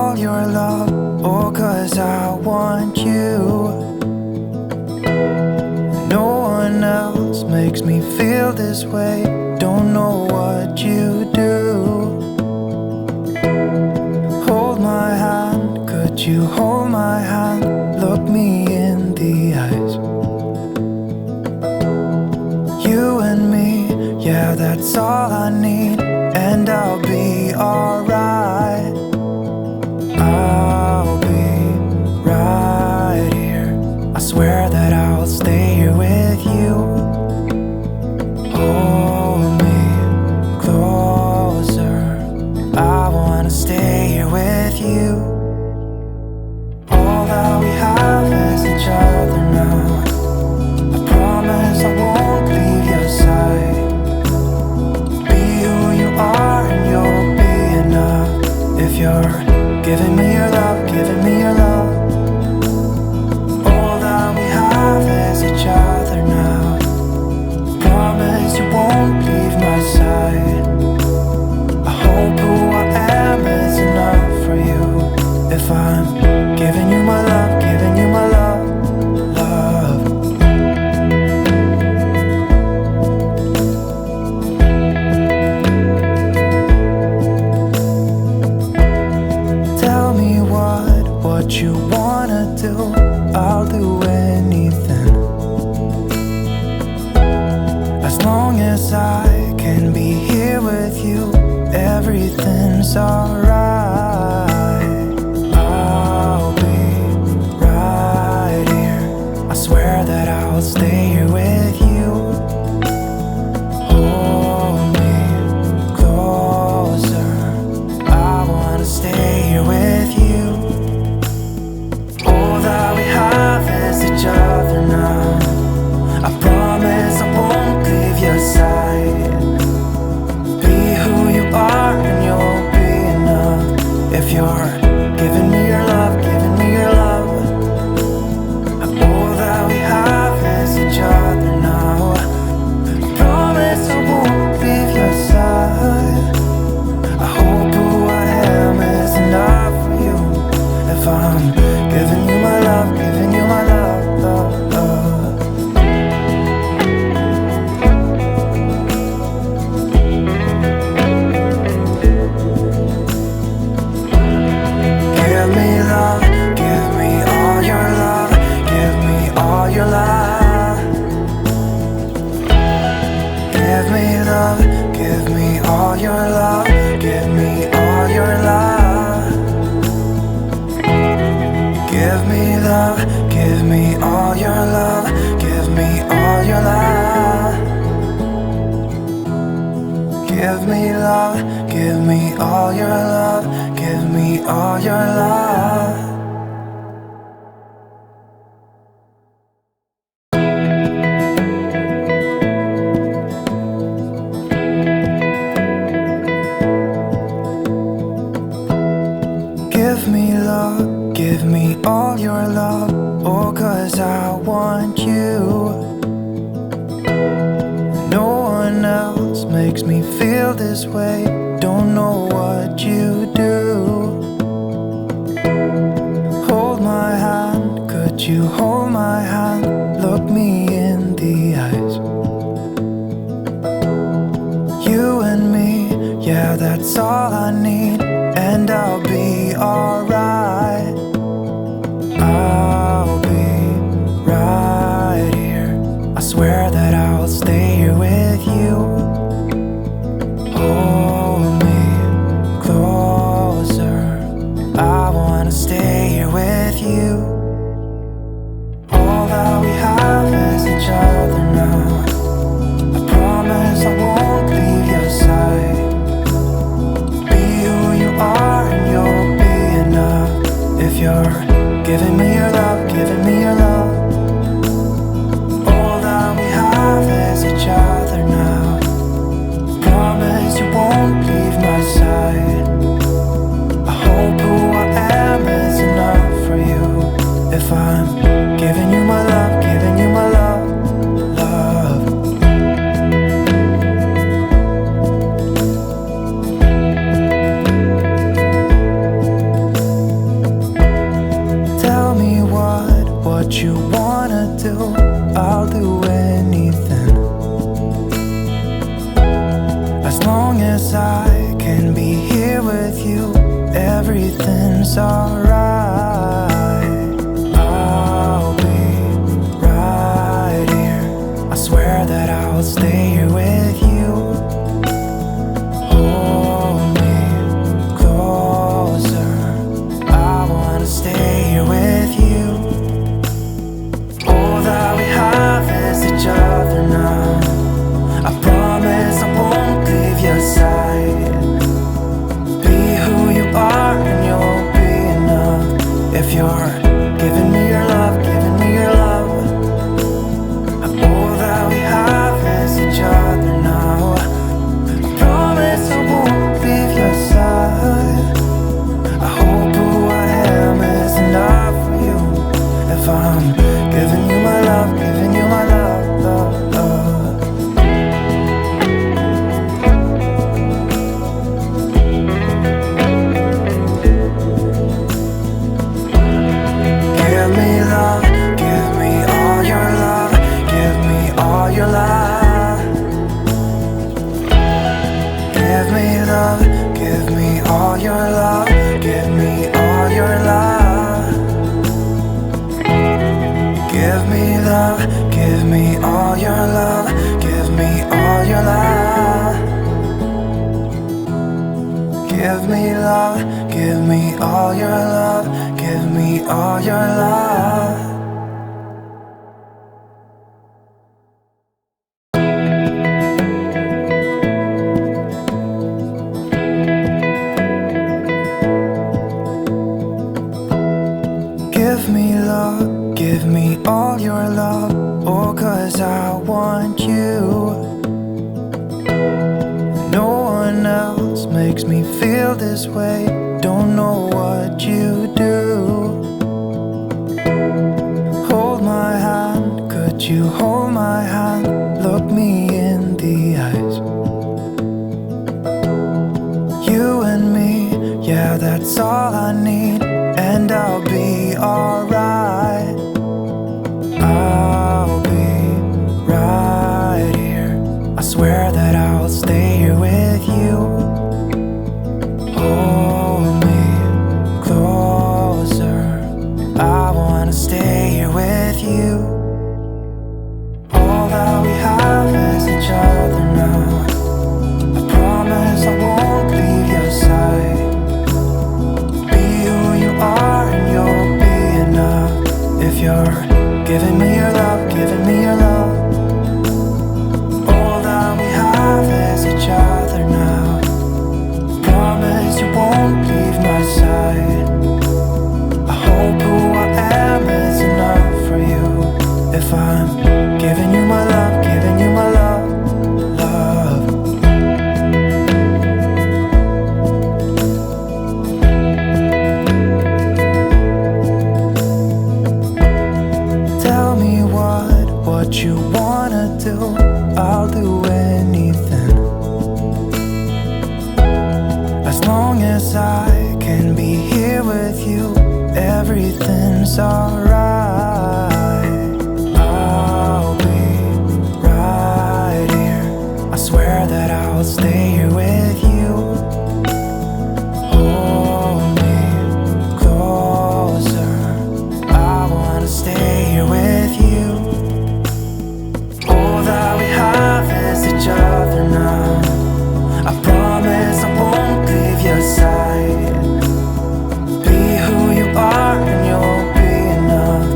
all your love, oh, 'cause I want you. No one else makes me feel this way. Don't know what you do. Hold my hand, could you hold my hand? Look me in the eyes. You and me, yeah, that's all I need. And I'll be alright. I'll be right here. I swear that I'll stay here with you. Hold me closer. I wanna stay here with you. All that we have is each other now. I promise I won't leave your side. Be who you are and you'll be enough. If you're giving me your love, giving me your love. All that we have is each other now. Promise you won't leave my side. I hope who I am is enough for you. If I'm giving you my love, giving you my love, love. Tell me what you wanna do. I'll do anything. As long as I can be here with you, everything's alright. I'll be right here. I swear that I'll stay here with you. Hold me closer. I wanna stay here with you. All that we have is each other now. I promise I won't leave your side. Be who you are and you'll be enough. If you're giving me your love, giving me your love. All that we have is each other now. I promise I won't leave your side. I hope who I am is enough for you. If I'm giving you my love, giving you my love, love, love. Give me love, give me all your love, give me all your love. Give me love, give me all your love, give me all your love. Give me love, give me all your love, give me all your love. Give me love, give me all your love, give me all your love. Give me love, give me all your love, oh, 'cause I want you. No one else makes me feel this way. Don't know what you do. Hold my hand, could you hold my hand? Look me in the eyes. You and me, yeah, that's all I need. And I'll be alright. I'll be right here. I swear that I'll stay here with you. Hold me closer. I wanna stay here with you. All that we have is each other now. I promise I won't leave your side. Be who you are and you'll be enough. If you're giving me your love, giving me your love. All that we have is each other now. Promise you won't leave my side. I hope who I am is enough for you. If I'm giving you my love, giving you my love, love. what you wanna do, I'll do anything. As long as I can be here with you, everything's alright. I'll be right here. I swear that I'll stay here with you. Hold me closer. I wanna stay here with you. All that we have is each other now. I promise I won't leave your side. Be who you are and you'll be enough. If you're giving me your love, giving me your love. All that we have is each other now. I promise I won't leave your side. I hope who I am is enough for you. If I'm giving you my love, giving you my love, love, love. Give me love, give me all your love, give me all your love. Give me love, give me all your love, give me all your love. Give me love, give me all your love, give me all your love. Give me love, give me all your love, give me all your love. Give me love, give me all your love, oh 'cause I want you. No one else makes me feel this way, don't know what you do. Hold my hand, could you hold my hand, look me in the eyes. You and me, yeah, that's all I need, and I'll be alright. I'll be right here. I swear that I'll stay here with you. Hold me closer. I wanna stay here with you. All that we have is each other now. I promise I won't leave your side. Be who you are and you'll be enough. If you're giving me your love, giving me your love. All that we have is each other now. Promise you won't leave my side. I hope who I am is enough for you. If I'm giving you my love, giving you my love, love. Tell me what you wanna do, I'll do anything. As long as I can be here with you, everything's alright. I'll be right here. I swear that I'll stay here with you. Hold me closer. I wanna stay here with you. All that we have is each other now. I promise I won't leave your side. Be who you are and you'll be enough.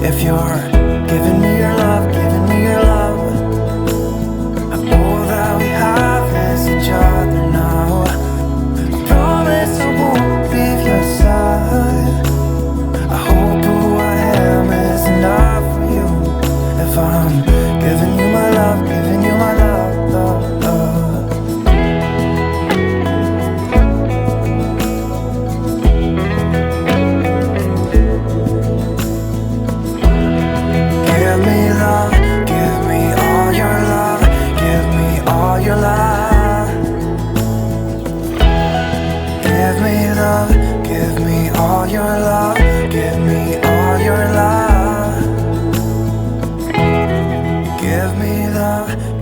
If you're giving me your love, giving me your love. All that we have is each other now. I promise I won't leave your side. I hope who I am is enough for you. If I'm giving you my love, giving you my love, love, love. Give me love, give me all your love, give me all your love. Give me love, give me all your love, give me all your love. Give me the